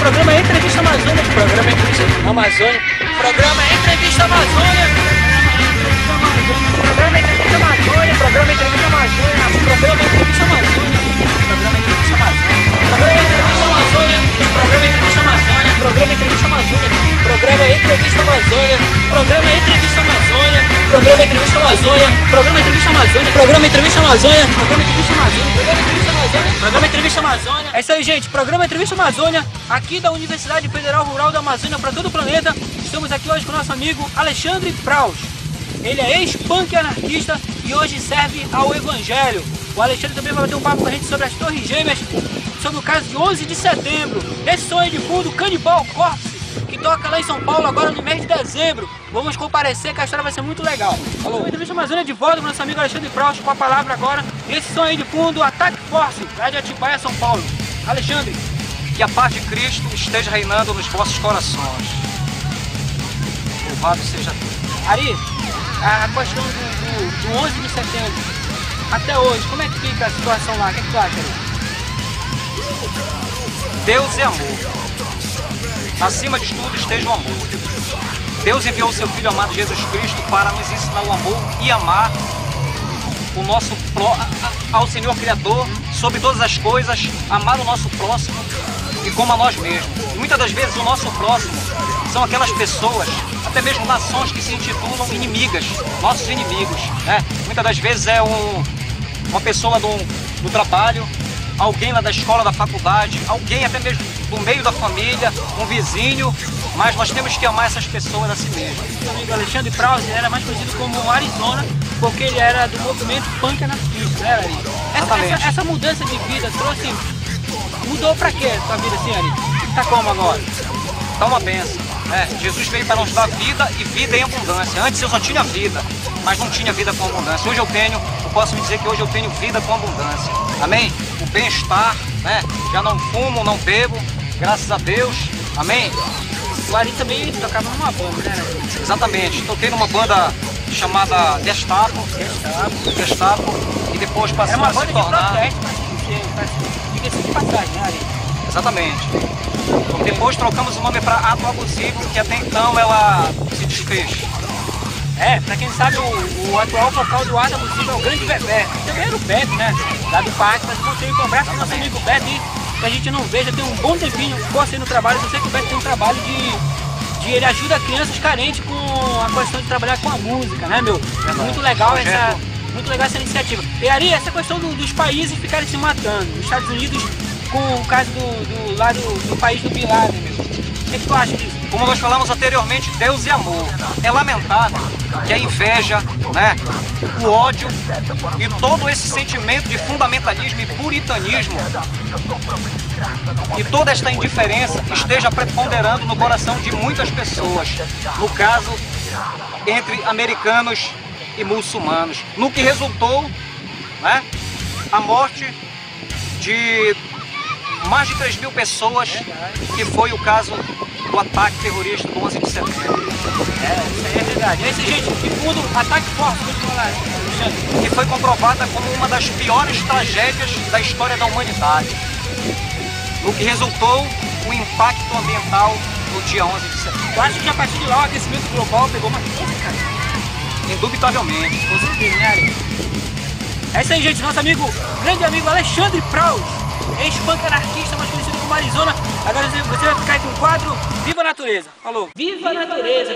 programa Entrevista Amazônia. Programa Entrevista Amazônia. Programa Entrevista Amazônia. Programa Entrevista Amazônia. Programa Entrevista Amazônia. Programa Entrevista Amazônia. Programa Entrevista Amazônia. Programa Entrevista Amazônia. Programa Entrevista Amazônia. Programa Entrevista Amazônia. Programa Entrevista Amazônia. Programa Entrevista Amazônia. Programa Entrevista Amazônia. Programa Entrevista Amazônia. Programa Entrevista Amazônia. Programa Entrevista Amazônia. Programa Entrevista Amazônia. Programa Entrevista Amazônia. É isso aí, gente. Programa Entrevista Amazônia, aqui da Universidade Federal Rural da Amazônia para todo o planeta. Estamos aqui hoje com o nosso amigo Alexandre Praus. Ele é ex-punk anarquista e hoje serve ao Evangelho. O Alexandre também vai bater um papo com a gente sobre as Torres Gêmeas, sobre o caso de 11 de setembro. Esse som aí de fundo, Cannibal Corpse, que toca lá em São Paulo agora no mês de dezembro. Vamos comparecer que a história vai ser muito legal. Falou. A Entrevista Amazônia de volta com o nosso amigo Alexandre Praus com a palavra agora. Esse som aí de fundo, Ataque Force, lá de Atibaia, São Paulo. Alexandre. Que a paz de Cristo esteja reinando nos vossos corações. Louvado seja Deus. Ari, a questão do 11 de setembro, até hoje, como é que fica a situação lá? O que tu acha, Ari? Deus é amor. Acima de tudo esteja o amor. Deus enviou o seu Filho amado Jesus Cristo para nos ensinar o amor e amar o nosso ao Senhor Criador sobre todas as coisas, amar o nosso próximo e como a nós mesmos. E muitas das vezes o nosso próximo são aquelas pessoas, até mesmo nações que se intitulam inimigas, nossos inimigos, né? Muitas das vezes é uma pessoa do trabalho, alguém lá da escola, da faculdade, alguém até mesmo do meio da família, um vizinho, mas nós temos que amar essas pessoas a si mesmo. O amigo Alexandre Praus era mais conhecido como Arizona, porque ele era do movimento punk anarquista, né, Ari? Essa mudança de vida trouxe... Mudou pra quê a tua vida assim, Ari? Tá como agora? Tá uma benção. Jesus veio para nos dar vida e vida em abundância. Antes eu só tinha vida, mas não tinha vida com abundância. Hoje eu posso me dizer que hoje eu tenho vida com abundância. Amém? O bem-estar, né? Já não fumo, não bebo, graças a Deus. Amém? O Ari também tocava numa banda, né? Exatamente. Toquei numa banda chamada Gestapo, e depois passou a se tornar... Diga-se de passagem, né, Ari? Exatamente. Depois trocamos o nome para Ato Abusivo, que até então ela se desfez. Pra quem sabe, o atual vocal do Ato Abusivo é o Grande Bebé. Também era o Beto, né? Lá do Parque, mas eu mostrei com o braço do nosso amigo Beto e que a gente não veja, tem um bom tempinho, gosto aí no trabalho. Eu sei que o Beto tem um trabalho de ele ajuda crianças carentes com a questão de trabalhar com a música, né, meu? É muito legal essa iniciativa. E Ari, essa questão dos países ficarem se matando. Os Estados Unidos com o caso do país do Bin Laden, meu. O que tu acha disso? Como nós falamos anteriormente, Deus é amor. É lamentável que a inveja, né, o ódio e todo esse sentimento de fundamentalismo e puritanismo e toda esta indiferença esteja preponderando no coração de muitas pessoas. No caso, entre americanos e muçulmanos. No que resultou, né, a morte de mais de 3.000 pessoas, que foi o caso do ataque terrorista do 11 de setembro. Isso aí é verdade. É isso, gente. De fundo, Ataque Force, que foi comprovada como uma das piores tragédias da história da humanidade. No que resultou o impacto ambiental no dia 11 de setembro. Eu acho que a partir de lá o aquecimento global pegou mais força, cara. Indubitavelmente. Com certeza, né, Ari? É isso aí, gente. Nosso grande amigo Alexandre Praus, ex-punk anarquista, mais conhecido como Arizona. Agora você vai ficar aí com o quadro Viva a Natureza. Falou. Viva a Natureza.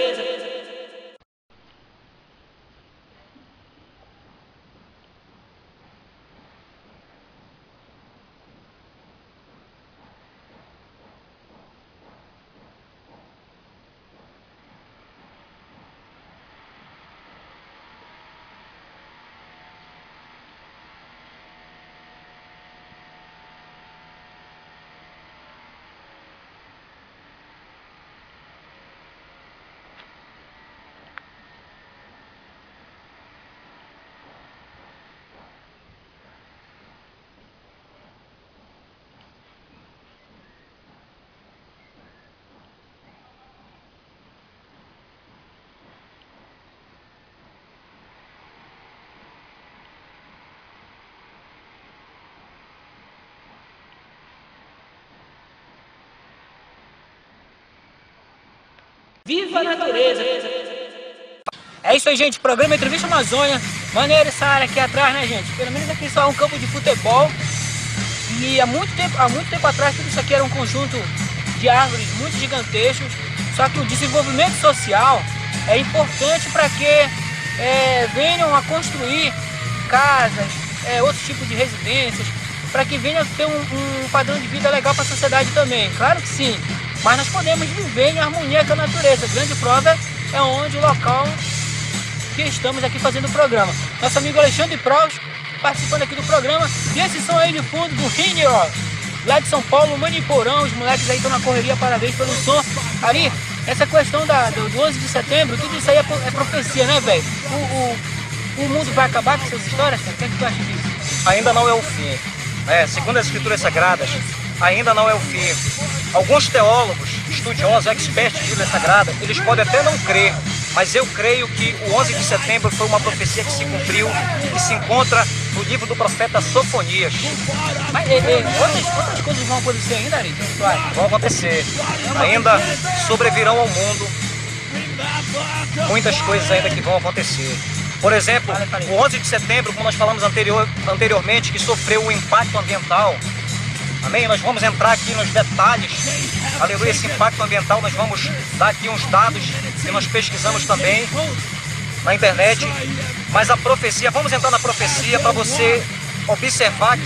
Viva a natureza! É isso aí, gente. Programa Entrevista Amazônia. Maneiro essa área aqui atrás, né, gente? Pelo menos aqui só é um campo de futebol. E há muito tempo atrás, tudo isso aqui era um conjunto de árvores muito gigantescos. Só que o desenvolvimento social é importante para que venham a construir casas, outros tipos de residências, para que venha a ter um padrão de vida legal para a sociedade também. Claro que sim, mas nós podemos viver em harmonia com a natureza. A grande prova é onde o local que estamos aqui fazendo o programa. Nosso amigo Alexandre Proust participando aqui do programa. E esse som aí de fundo do Rini, ó, lá de São Paulo, Maniporão. Os moleques aí estão na correria, parabéns pelo som. Ali, essa questão do 11 de setembro, tudo isso aí é profecia, né, velho? O mundo vai acabar com essas histórias, cara? O que é que tu acha disso? Ainda não é o fim. Segundo as escrituras sagradas, ainda não é o fim. Alguns teólogos, estudiosos, expertos de Bíblia Sagrada, eles podem até não crer, mas eu creio que o 11 de setembro foi uma profecia que se cumpriu e se encontra no livro do profeta Sofonias. Mas outras coisas vão acontecer ainda, Ari? Vão acontecer. Ainda sobrevirão ao mundo muitas coisas ainda que vão acontecer. Por exemplo, o 11 de setembro, como nós falamos anteriormente, que sofreu um impacto ambiental. Amém? Nós vamos entrar aqui nos detalhes, aleluia, esse impacto ambiental. Nós vamos dar aqui uns dados que nós pesquisamos também na internet. Mas a profecia, vamos entrar na profecia para você observar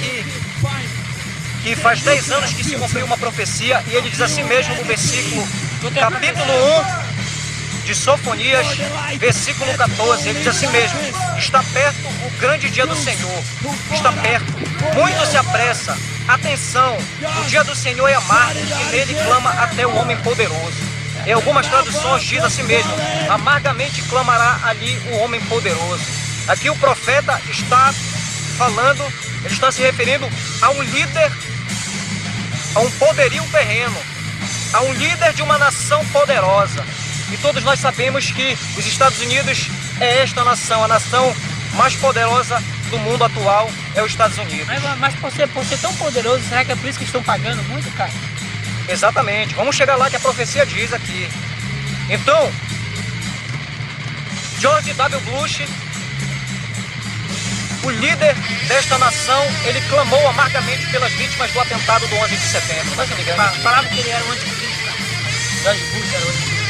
que faz 10 anos que se cumpriu uma profecia, e ele diz assim mesmo no versículo, capítulo 1 de Sofonias, versículo 14, ele diz assim mesmo: está perto o grande dia do Senhor, está perto, muito se apressa, atenção, o dia do Senhor é amargo e nele clama até o homem poderoso. Em algumas traduções diz assim mesmo: amargamente clamará ali o homem poderoso. Aqui o profeta está falando, ele está se referindo a um líder, a um poderio terreno, a um líder de uma nação poderosa. E todos nós sabemos que os Estados Unidos é esta nação, a nação mais poderosa do mundo atual é os Estados Unidos. Mas por ser tão poderoso, será que é por isso que estão pagando muito, cara? Exatamente, vamos chegar lá que a profecia diz aqui. Então, George W. Bush, o líder desta nação, ele clamou amargamente pelas vítimas do atentado do 11 de setembro. Tá se ligando? Falavam que ele era o anticristo, cara. George Bush era o anticristo.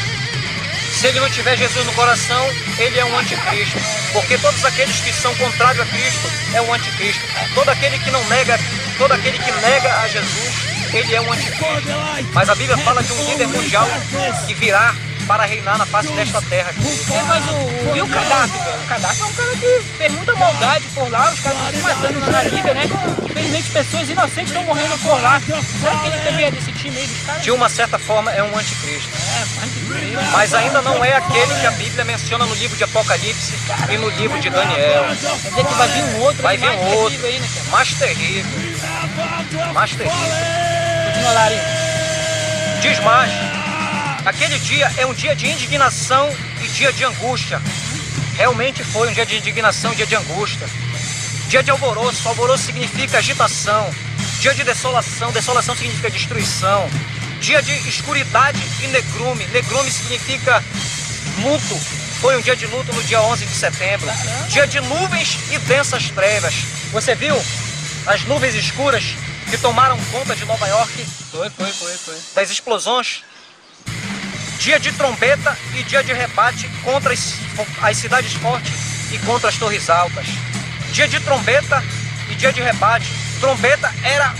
Se ele não tiver Jesus no coração, ele é um anticristo. Porque todos aqueles que são contrários a Cristo é um anticristo. Todo aquele que nega a Jesus, ele é um anticristo. Mas a Bíblia fala de um líder mundial que virá para reinar na face desta terra. Mas o Gaddafi, velho. O Gaddafi é um cara que fez muita maldade por lá, os caras estão matando na Líbia, né? Infelizmente pessoas inocentes estão morrendo por lá. Será que ele também é desse time aí dos caras? De uma certa forma é um anticristo. Anticristo. Mas ainda não é aquele que a Bíblia menciona no livro de Apocalipse e no livro de Daniel. Quer dizer que vai vir um outro, vai vir um outro, terrível aí, né, cara? mais terrível. Mais terrível. Continua lá, Ari. Diz mais. Aquele dia é um dia de indignação e dia de angústia. Realmente foi um dia de indignação, dia de angústia. Dia de alvoroço, alvoroço significa agitação. Dia de desolação, desolação significa destruição. Dia de escuridade e negrume, negrume significa luto. Foi um dia de luto no dia 11 de setembro. Dia de nuvens e densas trevas. Você viu as nuvens escuras que tomaram conta de Nova York? Foi. Das explosões. Dia de trombeta e dia de rebate contra as cidades fortes e contra as torres altas. Dia de trombeta e dia de rebate. Trombeta era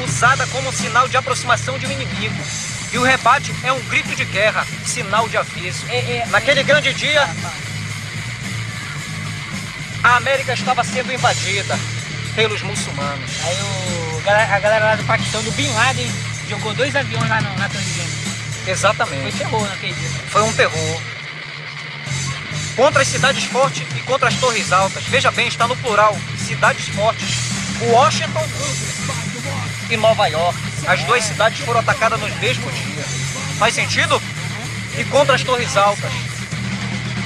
usada como sinal de aproximação de um inimigo. E o rebate é um grito de guerra, sinal de aviso. Naquele grande dia, a América estava sendo invadida pelos muçulmanos. Aí a galera lá do Paquistão, do Bin Laden, jogou 2 aviões lá na Torre Gêmeas. Exatamente. Foi terror naquele dia. Foi um terror. Contra as cidades fortes e contra as torres altas. Veja bem, está no plural. Cidades fortes. Washington e Nova York. As duas cidades foram atacadas no mesmo dia. Faz sentido? E contra as torres altas.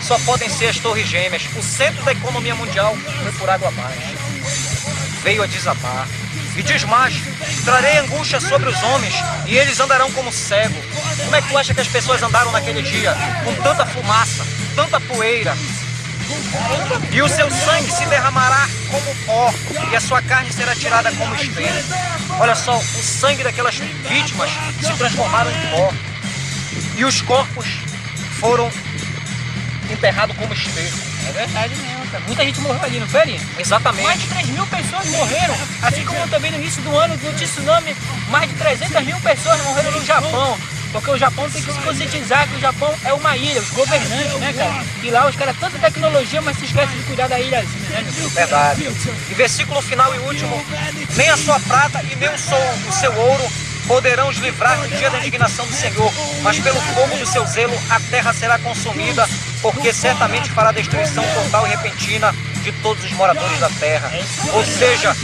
Só podem ser as torres gêmeas. O centro da economia mundial foi por água abaixo. Veio a desabar. E diz mais: trarei angústia sobre os homens, e eles andarão como cego. Como é que tu acha que as pessoas andaram naquele dia? Com tanta fumaça, tanta poeira. E o seu sangue se derramará como pó, e a sua carne será tirada como esterco. Olha só, o sangue daquelas vítimas se transformaram em pó. E os corpos foram enterrados como esterco. É verdade mesmo, cara. Muita gente morreu ali, não foi ali? Exatamente. Mais de 3.000 pessoas morreram. Assim como também no início do ano, do tsunami, mais de 300.000 pessoas morreram no Japão. Porque o Japão tem que se conscientizar que o Japão é uma ilha, os governantes, né, cara? E lá os caras tanta tecnologia, mas se esquecem de cuidar da ilhazinha, né, meu filho? Verdade. E versículo final e último: nem a sua prata e nem o seu ouro poderão os livrar no dia da indignação do Senhor, mas pelo fogo do seu zelo a terra será consumida, porque certamente fará destruição total e repentina de todos os moradores da terra. Ou seja,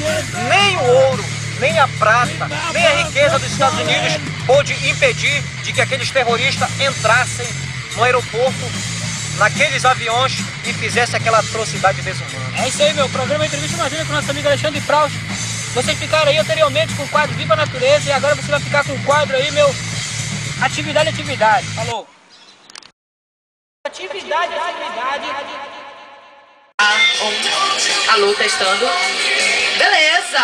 nem o ouro, nem a prata, nem a riqueza dos Estados Unidos pôde impedir de que aqueles terroristas entrassem no aeroporto, naqueles aviões, e fizessem aquela atrocidade desumana. É isso aí, meu. Programa Entrevista Amazônia com o nosso amigo Alexandre Proust. Vocês ficaram aí anteriormente com o quadro Viva a Natureza, e agora você vai ficar com o quadro aí, meu, Atividade. Falou. Atividade. Alô, testando. Beleza!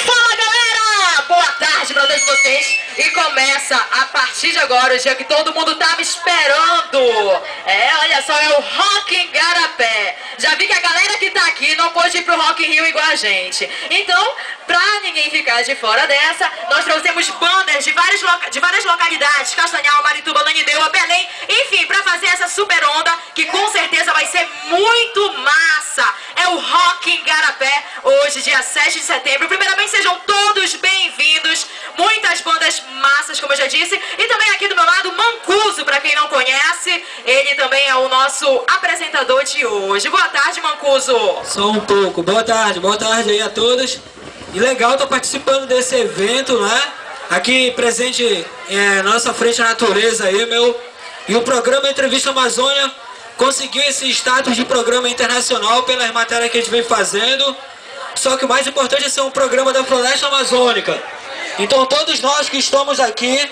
Fala, galera! Boa tarde pra todos vocês. E começa a partir de agora o dia que todo mundo tava esperando. Olha só, é o Rock em Garapé. Já vi que a galera que tá aqui não pôde ir pro Rock in Rio igual a gente. Então, pra ninguém ficar de fora dessa, nós trouxemos bandas de várias localidades: Castanhal, Marituba, Ananindeua, Belém, enfim, pra fazer essa super onda que com certeza vai ser muito massa. É o Rock em Garapé, hoje, dia 7 de setembro. Primeiramente, sejam todos bem-vindos. Muitas bandas massas, como eu já disse. E também aqui do meu lado, Mancuso, pra quem não conhece. Ele também é o nosso apresentador de hoje. Boa tarde, Mancuso. Só um pouco. Boa tarde aí a todos. E legal estar participando desse evento, né? Aqui presente na nossa frente à natureza aí, meu. E o programa Entrevista Amazônia conseguiu esse status de programa internacional pelas matérias que a gente vem fazendo. Só que o mais importante é ser um programa da Floresta Amazônica. Então todos nós que estamos aqui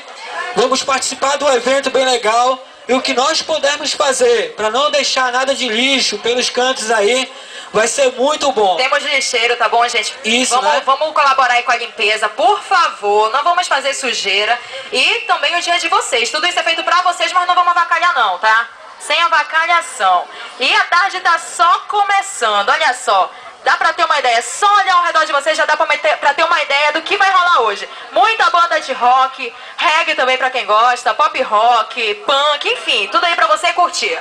vamos participar do evento bem legal. E o que nós pudermos fazer para não deixar nada de lixo pelos cantos aí, vai ser muito bom. Temos lixeiro, tá bom, gente? Isso, vamos colaborar aí com a limpeza, por favor. Não vamos fazer sujeira. E também o dia de vocês. Tudo isso é feito pra vocês, mas não vamos avacalhar não, tá? Sem avacalhação. E a tarde tá só começando, olha só. Dá pra ter uma ideia, só olhar ao redor de vocês já dá pra ter uma ideia do que vai rolar hoje. Muita banda de rock, reggae também pra quem gosta, pop rock, punk, enfim, tudo aí pra você curtir.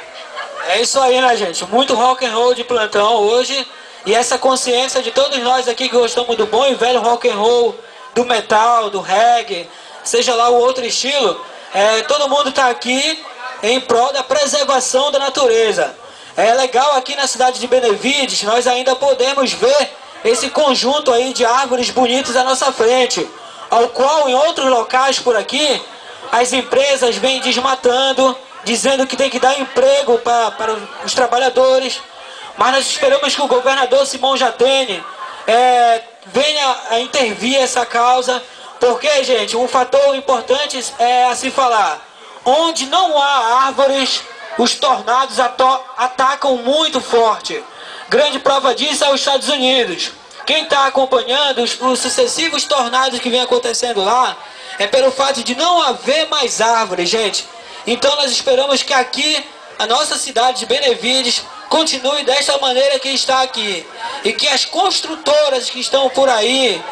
É isso aí, né, gente? Muito rock and roll de plantão hoje. E essa consciência de todos nós aqui que gostamos do bom e velho rock and roll, do metal, do reggae, seja lá o outro estilo, todo mundo tá aqui em prol da preservação da natureza. É legal aqui na cidade de Benevides, nós ainda podemos ver esse conjunto aí de árvores bonitas à nossa frente, ao qual em outros locais por aqui, as empresas vêm desmatando, dizendo que tem que dar emprego para os trabalhadores, mas nós esperamos que o governador Simão Jatene venha a intervir essa causa, porque, gente, um fator importante é a se falar, onde não há árvores, os tornados atacam muito forte. Grande prova disso é os Estados Unidos. Quem está acompanhando os sucessivos tornados que vem acontecendo lá, é pelo fato de não haver mais árvores, gente. Então nós esperamos que aqui, a nossa cidade de Benevides, continue desta maneira que está aqui. E que as construtoras que estão por aí,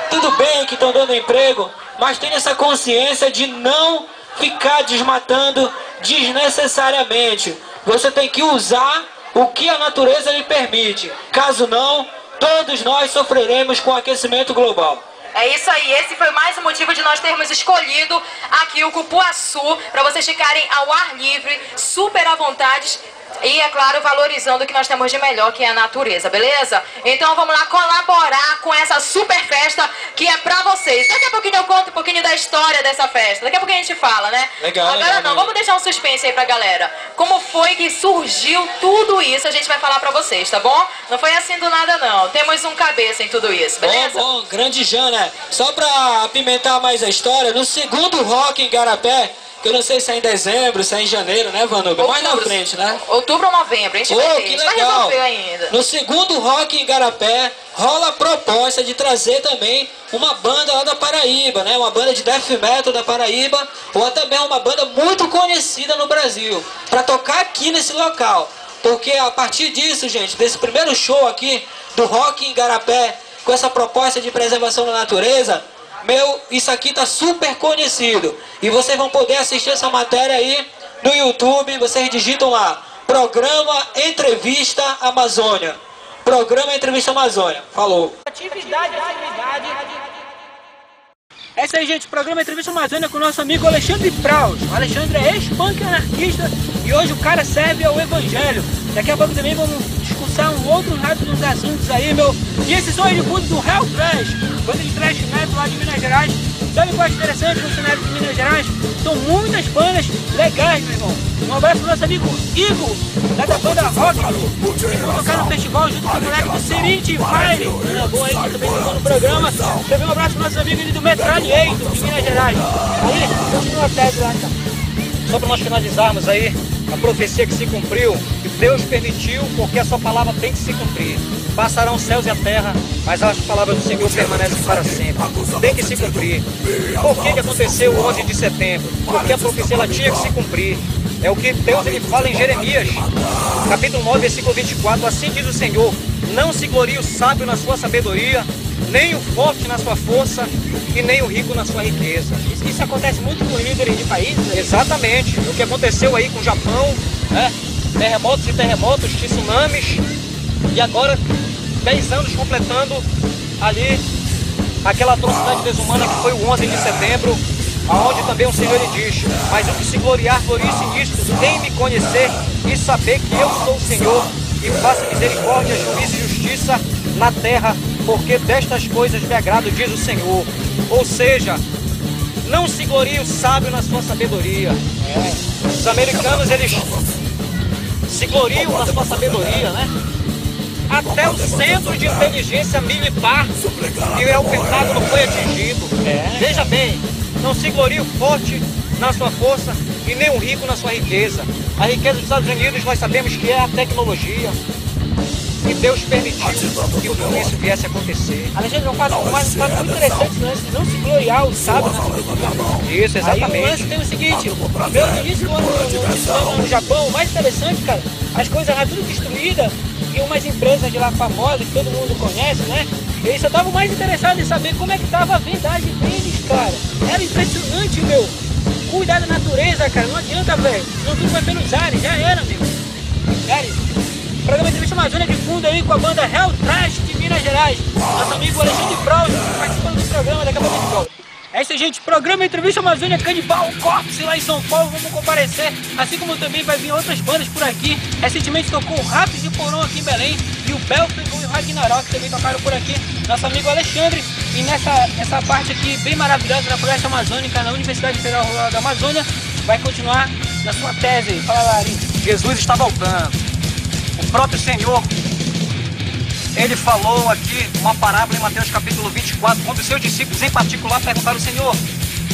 tudo bem que estão dando emprego, mas tenham essa consciência de não ficar desmatando desnecessariamente. Você tem que usar o que a natureza lhe permite. Caso não, todos nós sofreremos com o aquecimento global. É isso aí, esse foi mais um motivo de nós termos escolhido aqui o Cupuaçu, para vocês ficarem ao ar livre, super à vontade, e, é claro, valorizando o que nós temos de melhor, que é a natureza, beleza? Então vamos lá colaborar com essa super festa que é pra vocês. Daqui a pouquinho eu conto um pouquinho da história dessa festa. Daqui a pouquinho a gente fala, né? Legal, agora legal, não, legal. vamos deixar um suspense aí pra galera. Como foi que surgiu tudo isso, a gente vai falar pra vocês, tá bom? Não foi assim do nada, não. Temos um cabeça em tudo isso, beleza? Bom, grande Jean, né? Só pra apimentar mais a história, no segundo Rock em Igarapé, que eu não sei se é em dezembro, se é em janeiro, né, Vanuba? Mais na frente, né? Outubro ou novembro, a gente vai ter, Que a gente vai legal. resolver ainda. No segundo Rock em Igarapé, rola a proposta de trazer também uma banda lá da Paraíba, né? Uma banda de death metal da Paraíba, ou até mesmo uma banda muito conhecida no Brasil, para tocar aqui nesse local. Porque a partir disso, gente, desse primeiro show aqui do Rock em Igarapé, com essa proposta de preservação da natureza, isso aqui tá super conhecido. E vocês vão poder assistir essa matéria aí no YouTube. Vocês digitam lá, Programa Entrevista Amazônia. Programa Entrevista Amazônia. Falou. Atividade. É isso aí, gente. Programa Entrevista Amazônia com o nosso amigo Alexandre Praus. O Alexandre é ex-punk anarquista e hoje o cara serve ao evangelho. Daqui a pouco também vamos discussar um outro lado dos assuntos aí, meu. E esse som é de fundo do Hell Trash, banda de thrash metal lá de Minas Gerais. Sabe o que eu acho interessante no cenário de Minas Gerais? São muitas bandas legais, meu irmão. Um abraço pro nosso amigo Igor, lá da banda Rock. Eles vão tocar no festival junto com o moleque do Serenity Fire. Banda boa aí, que também tocou no programa. Também um abraço pro nosso amigo do Metralhator, de Minas Gerais. Aí, continua a tese lá, então. Só para nós finalizarmos aí, a profecia que se cumpriu, que Deus permitiu, porque a sua palavra tem que se cumprir. Passarão os céus e a terra, mas as palavras do Senhor permanecem para sempre. Tem que se cumprir. Por que aconteceu o 11 de setembro? Porque a profecia ela tinha que se cumprir. É o que Deus ele fala em Jeremias, capítulo 9, versículo 24. Assim diz o Senhor, não se glorie o sábio na sua sabedoria, nem o forte na sua força e nem o rico na sua riqueza. Isso acontece muito com líderes de países, né? Exatamente. O que aconteceu aí com o Japão, né? Terremotos e terremotos, tsunamis, e agora 10 anos completando ali aquela atrocidade desumana que foi o 11 de setembro, aonde também o Senhor ele diz, mas o que se gloriar, glorie-se nisto, em me conhecer e saber que eu sou o Senhor e faço misericórdia, juízo e justiça na terra, porque destas coisas me agrado, diz o Senhor. Ou seja, não se glorie o sábio na sua sabedoria. Os americanos, eles se gloriam na sua sabedoria, né? Até o centro de inteligência militar, que é o Pentágono, foi atingido. Veja bem, não se glorie o forte na sua força e nem o rico na sua riqueza. A riqueza dos Estados Unidos nós sabemos que é a tecnologia. E Deus permitiu que tudo isso viesse a acontecer. Alexandre, um fato muito interessante, né? Não se gloriar o sábio na sabedoria. Isso, Aí o exatamente. lance tem o seguinte, meu início do ano no Japão, o mais interessante, cara, as coisas lá tudo destruídas e umas empresas de lá famosas que todo mundo conhece, né? Eles só estavam mais interessados em saber como é que tava a vendagem deles, cara. Era impressionante, meu. Cuidar da natureza, cara, não adianta, velho. Não tudo vai pelos ares, já era, meu. Sério. Programa Entrevista Amazônia de fundo aí com a banda Hell Trash de Minas Gerais. Nosso amigo Alexandre Praus participando do programa, daqui a pouco a gente volta. É isso aí, gente. Programa Entrevista Amazônia Canibal Corpse lá em São Paulo. Vamos comparecer. Assim como também vai vir outras bandas por aqui. Recentemente tocou o Ratos de Porão aqui em Belém. E o Belfegor e o Ragnarok também tocaram por aqui. Nosso amigo Alexandre. E nessa parte aqui bem maravilhosa da Floresta Amazônica, na Universidade Federal Rural da Amazônia, vai continuar na sua tese. Fala, Lari. Jesus está voltando. O próprio Senhor, ele falou aqui uma parábola em Mateus capítulo 24, quando os seus discípulos em particular perguntaram ao Senhor,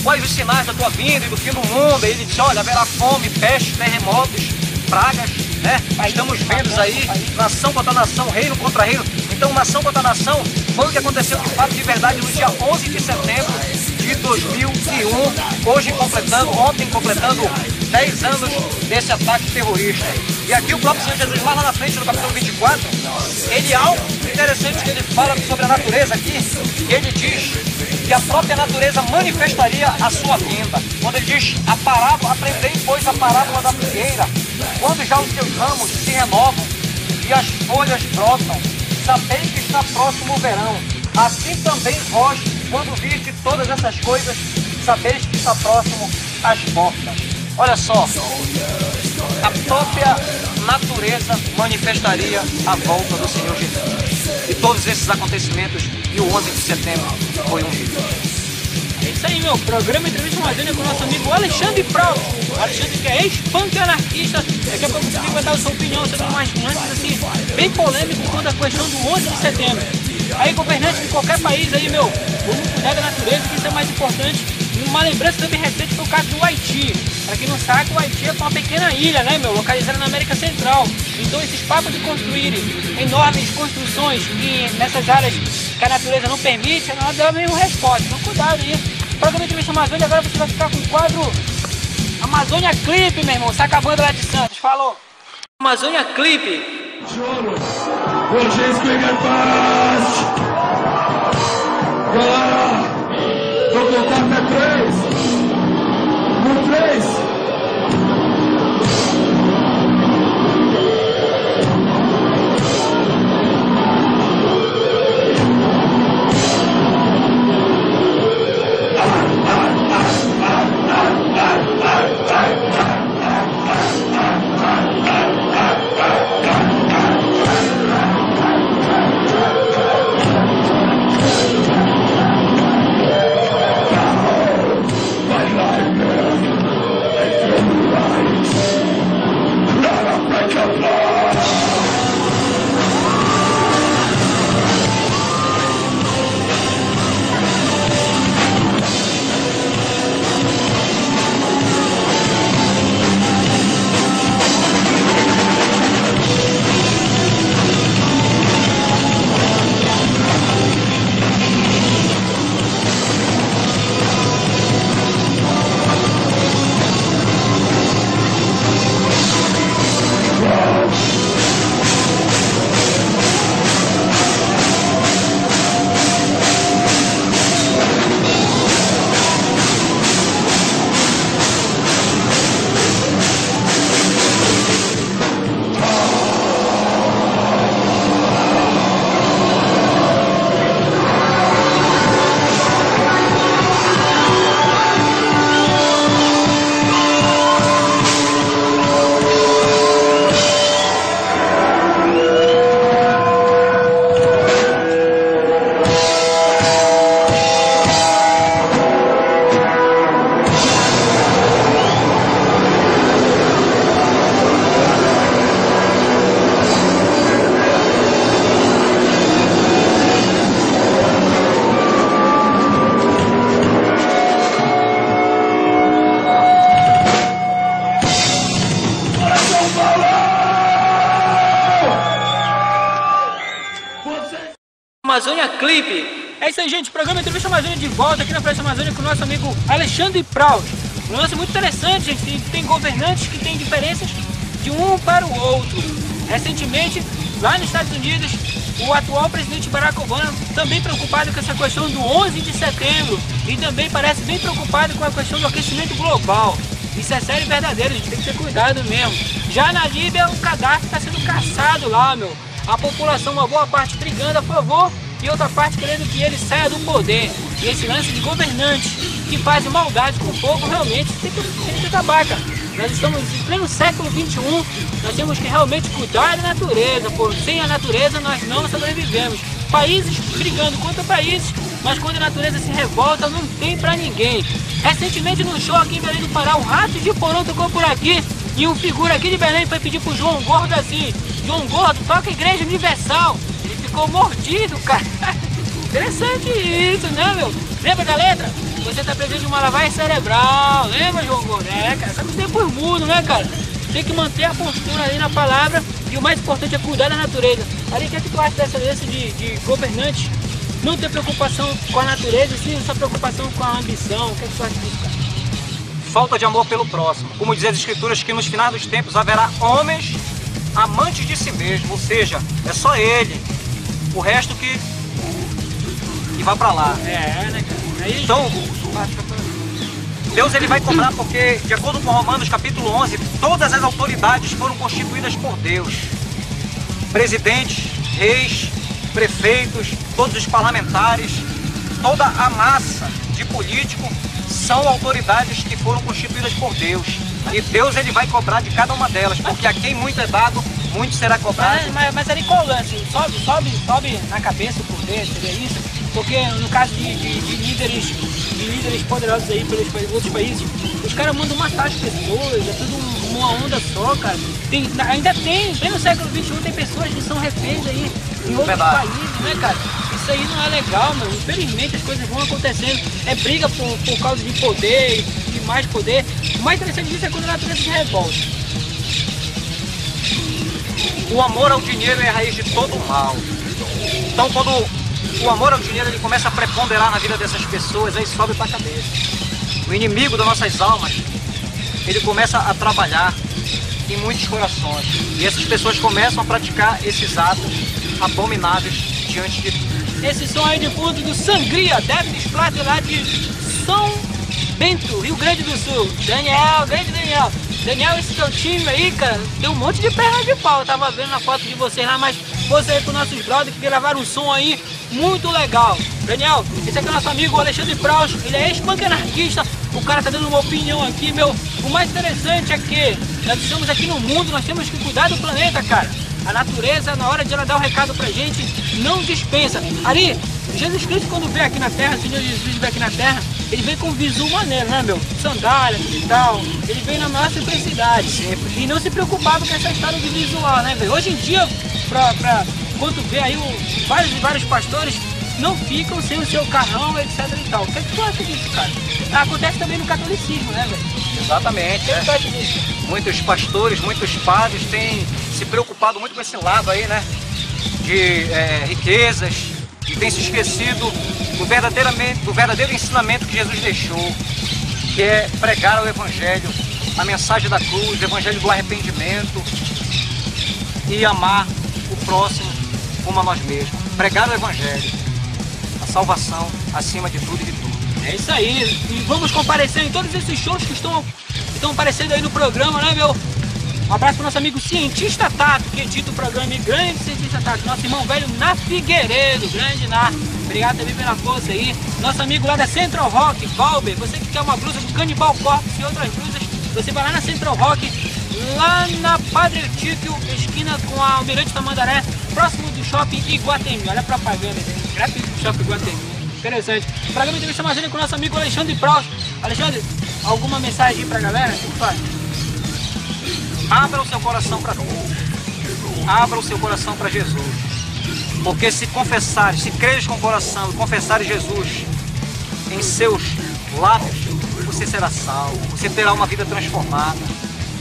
quais os sinais da tua vinda e do fim do mundo? E ele disse, olha, haverá fome, peste, terremotos, pragas, né? Estamos vendo aí, nação contra nação, reino contra reino. Então, nação contra nação, foi o que aconteceu de fato, de verdade, no dia 11 de setembro de 2001, ontem completando 10 anos desse ataque terrorista. E aqui o próprio Senhor Jesus, mais lá na frente, no capítulo 24, ele, algo interessante que ele fala sobre a natureza aqui, ele diz que a própria natureza manifestaria a sua vinda. Quando ele diz, a parábola, aprendei, pois, a parábola da figueira, quando já os seus ramos se renovam e as folhas brotam, sabeis que está próximo o verão. Assim também vós, quando viste todas essas coisas, sabeis que está próximo as portas. Olha só, a própria natureza manifestaria a volta do Senhor Jesus. E todos esses acontecimentos, e o 11 de setembro foi um dia. É isso aí, meu. Programa Entrevista Amazônia com o nosso amigo Alexandre Proust. O Alexandre, que é ex-punk anarquista. Daqui a pouco você vai dar a sua opinião sobre umas lances assim, bem polêmico quanto à questão do 11 de setembro. Aí, governantes de qualquer país aí, meu, vamos cuidar da natureza, que isso é mais importante. Uma lembrança também recente foi o caso do Haiti. Para quem não sabe, o Haiti é uma pequena ilha, né, meu, localizada na América Central. Então esses papos de construírem enormes construções e nessas áreas que a natureza não permite, nós damos nenhuma resposta. Então cuidado aí. O programa Entrevista Amazônia, agora você vai ficar com o quadro Amazônia Clipe, meu irmão. Está acabando lá de Santos. Falou. Amazônia Clipe. Choros, urgência pegar paz. Galera, vou contar até 3. No 3. Amazônia Clipe. É isso aí, gente. Programa Entrevista Amazônia de volta aqui na Floresta Amazônia com o nosso amigo Alexandre Proust. Um lance muito interessante, gente. Tem governantes que têm diferenças de um para o outro. Recentemente, lá nos Estados Unidos, o atual presidente Barack Obama também preocupado com essa questão do 11 de setembro e também parece bem preocupado com a questão do aquecimento global. Isso é sério e verdadeiro, a gente tem que ter cuidado mesmo. Já na Líbia, o Gaddafi está sendo caçado lá, meu. A população, uma boa parte brigando a favor e outra parte querendo que ele saia do poder. E esse lance de governantes que fazem maldade com o povo, realmente tem que acabar, cara. Nós estamos em pleno século XXI, nós temos que realmente cuidar da natureza, porque sem a natureza nós não sobrevivemos. Países brigando contra países, mas quando a natureza se revolta não tem pra ninguém. Recentemente no show aqui em Belém do Pará, o Rato de Porão tocou por aqui e um figura aqui de Belém foi pedir pro João Gordo assim: João Gordo, toca Igreja Universal. Ele ficou mordido, cara. Interessante isso, né, meu? Lembra da letra? Você tá precisando de uma lavagem cerebral. Lembra, João Gordo? É, cara, só que tem por mudo, né, cara? Tem que manter a postura ali na palavra e o mais importante é cuidar da natureza. Ali, o que é que tu acha dessa lista de governantes não ter preocupação com a natureza, sim só preocupação com a ambição? O que é que tu acha disso, cara? Falta de amor pelo próximo. Como diz as escrituras que nos finais dos tempos haverá homens amantes de si mesmo, ou seja, é só ele. O resto que vai pra lá. É, né, cara? Aí, então, Deus ele vai cobrar porque, de acordo com Romanos capítulo 11, todas as autoridades foram constituídas por Deus. Presidentes, reis, prefeitos, todos os parlamentares, toda a massa de político são autoridades que foram constituídas por Deus. E Deus ele vai cobrar de cada uma delas, porque a quem muito é dado, muito será cobrado. Mas ali qual o lance? Sobe na cabeça o poder, seria isso? Porque no caso de líderes poderosos aí pelos outros países, os caras mandam matar as pessoas, é tudo uma onda só, cara. Ainda tem, bem no século XXI, tem pessoas que são reféns aí em outros países, né, cara? Isso aí não é legal, mano. Infelizmente as coisas vão acontecendo. É briga por causa de poder, de mais poder. O mais interessante disso é quando a natureza se revolta. O amor ao dinheiro é a raiz de todo o mal. Então quando o amor ao dinheiro ele começa a preponderar na vida dessas pessoas, aí sobe para a cabeça. O inimigo das nossas almas, ele começa a trabalhar em muitos corações. E essas pessoas começam a praticar esses atos abomináveis diante de Deus. Esse som aí de fundo do Sangria, Death Splatter lá de São Bento, Rio Grande do Sul. Daniel, grande Daniel. Daniel, esse teu time aí, cara, tem um monte de perna de pau. Eu tava vendo na foto de vocês lá, mas você aí com nossos brothers que gravaram um som aí muito legal. Daniel, esse aqui é nosso amigo Alexandre Proust, ele é ex-punk anarquista. O cara tá dando uma opinião aqui, meu. O mais interessante é que nós estamos aqui no mundo, nós temos que cuidar do planeta, cara. A natureza, na hora de ela dar o recado pra gente, não dispensa. Ali, Jesus Cristo quando veio aqui na Terra, o Senhor Jesus veio aqui na Terra, ele veio com um visu maneiro, né, meu? Sandália e tal. Ele veio na maior simplicidade. E não se preocupava com essa história de visual, né, velho? Hoje em dia, quando vê aí vários pastores, não ficam sem o seu carrão, etc e tal. O que é que tu acha disso, cara? Acontece também no catolicismo, né, velho? Exatamente. O que tu acha disso? Muitos pastores, muitos padres têm se preocupado muito com esse lado aí, né? De riquezas, e têm se esquecido do verdadeiro ensinamento que Jesus deixou, que é pregar o Evangelho, a mensagem da cruz, o Evangelho do arrependimento e amar o próximo como a nós mesmos. Pregar o Evangelho, a salvação acima de tudo e de tudo. É isso aí, e vamos comparecer em todos esses shows que estão aparecendo aí no programa, né, meu? Um abraço pro nosso amigo Cientista Tato, que edita o programa, e grande Cientista Tato, nosso irmão velho Na Figueiredo, grande Ná. Obrigado também pela força aí. Nosso amigo lá da Central Rock, Valber, você que quer uma blusa do Cannibal Corpse e outras blusas, você vai lá na Central Rock, lá na Padre Eutiquio, esquina com a Almirante Tamandaré, próximo do Shopping Iguatemi. Olha a propaganda aí, gratuito do Shopping Iguatemi. Interessante. O programa Entrevista Amazônia com o nosso amigo Alexandre Proust. Alexandre, alguma mensagem aí pra galera? O que faz? Abra o seu coração para Deus. Abra o seu coração para Jesus. Porque se confessares, se creres com o coração e confessares Jesus em seus lábios, você será salvo. Você terá uma vida transformada.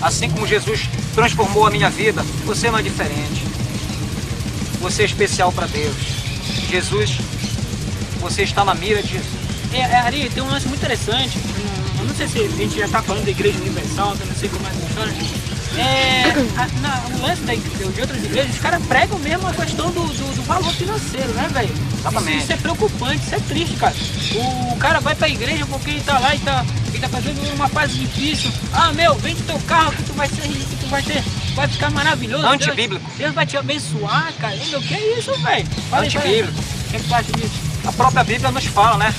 Assim como Jesus transformou a minha vida, você não é diferente. Você é especial para Deus. Jesus, você está na mira de Jesus. Ari, tem um lance muito interessante. Eu não sei se a gente já está falando da Igreja Universal, eu não sei como é que funciona. No lance de outras igrejas, os caras pregam mesmo a questão do valor financeiro, né, velho? Exatamente. Isso é preocupante, isso é triste, cara. O cara vai pra igreja porque ele tá lá e tá fazendo uma fase difícil. Ah, meu, vende teu carro que tu vai ser rico, que tu vai ficar maravilhoso. Antibíblico. Deus vai te abençoar, cara. E, meu, que é isso, velho? Antibíblico. O que é que tu acha disso? A própria Bíblia nos fala, né?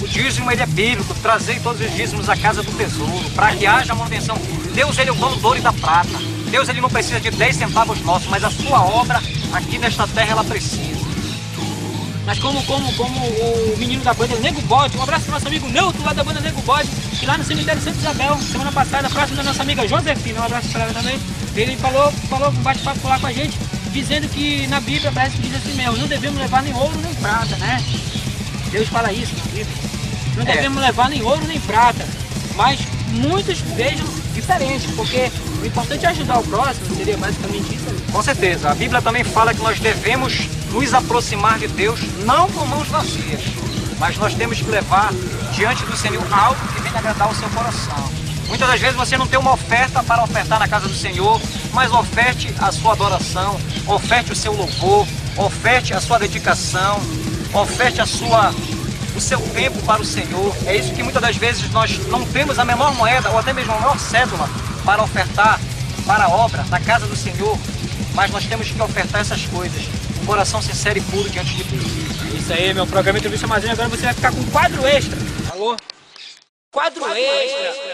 O dízimo ele é bíblico, trazei todos os dízimos à casa do tesouro, para que haja manutenção. Deus ele é o dono do ouro e da prata. Deus ele não precisa de 10 centavos nossos, mas a sua obra aqui nesta terra ela precisa. Mas como o menino da banda Nego Bode, um abraço pro nosso amigo Neutro lá da banda Nego Bode, que lá no cemitério Santa Isabel, semana passada, próximo da nossa amiga Josefina, um abraço para ela também. Ele falou um bate-papo lá com a gente, dizendo que na Bíblia parece que diz assim mesmo, não devemos levar nem ouro nem prata, né? Deus fala isso na Bíblia. Não devemos levar nem ouro nem prata, mas muitos vejam diferente, porque o importante é ajudar o próximo, seria basicamente isso. Com certeza, a Bíblia também fala que nós devemos nos aproximar de Deus não com mãos vazias, mas nós temos que levar diante do Senhor algo que venha agradar o seu coração. Muitas das vezes você não tem uma oferta para ofertar na casa do Senhor, mas oferte a sua adoração, oferte o seu louvor, oferte a sua dedicação, oferte o seu tempo para o Senhor. É isso que muitas das vezes nós não temos a menor moeda ou até mesmo a menor cédula para ofertar para a obra na casa do Senhor, mas nós temos que ofertar essas coisas, um coração sincero e puro diante de Deus. Isso aí, meu programa Entrevista Amazônia, agora você vai ficar com quadro extra. Alô? Quadro extra.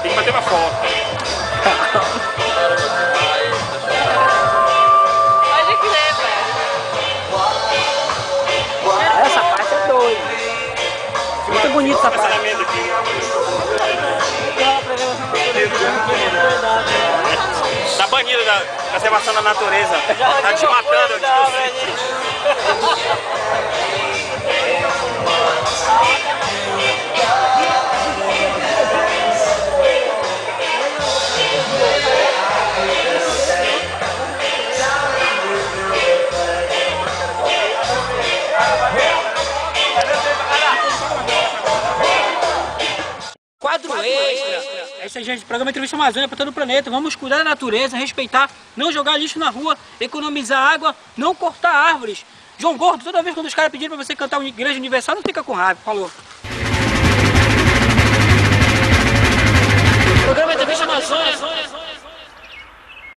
Tem que bater uma foto. Pode crer, velho. Essa parte é doida. Muito bonito essa parte. Estacionamento aqui. Tá banido da conservação da natureza. Tá te matando, Quadro extra. É isso aí, gente. Programa Entrevista Amazônia para todo o planeta. Vamos cuidar da natureza, respeitar, não jogar lixo na rua, economizar água, não cortar árvores. João Gordo, toda vez quando os caras pedirem para você cantar o Igreja Universal, não fica com raiva. Falou. Programa Entrevista Amazônia.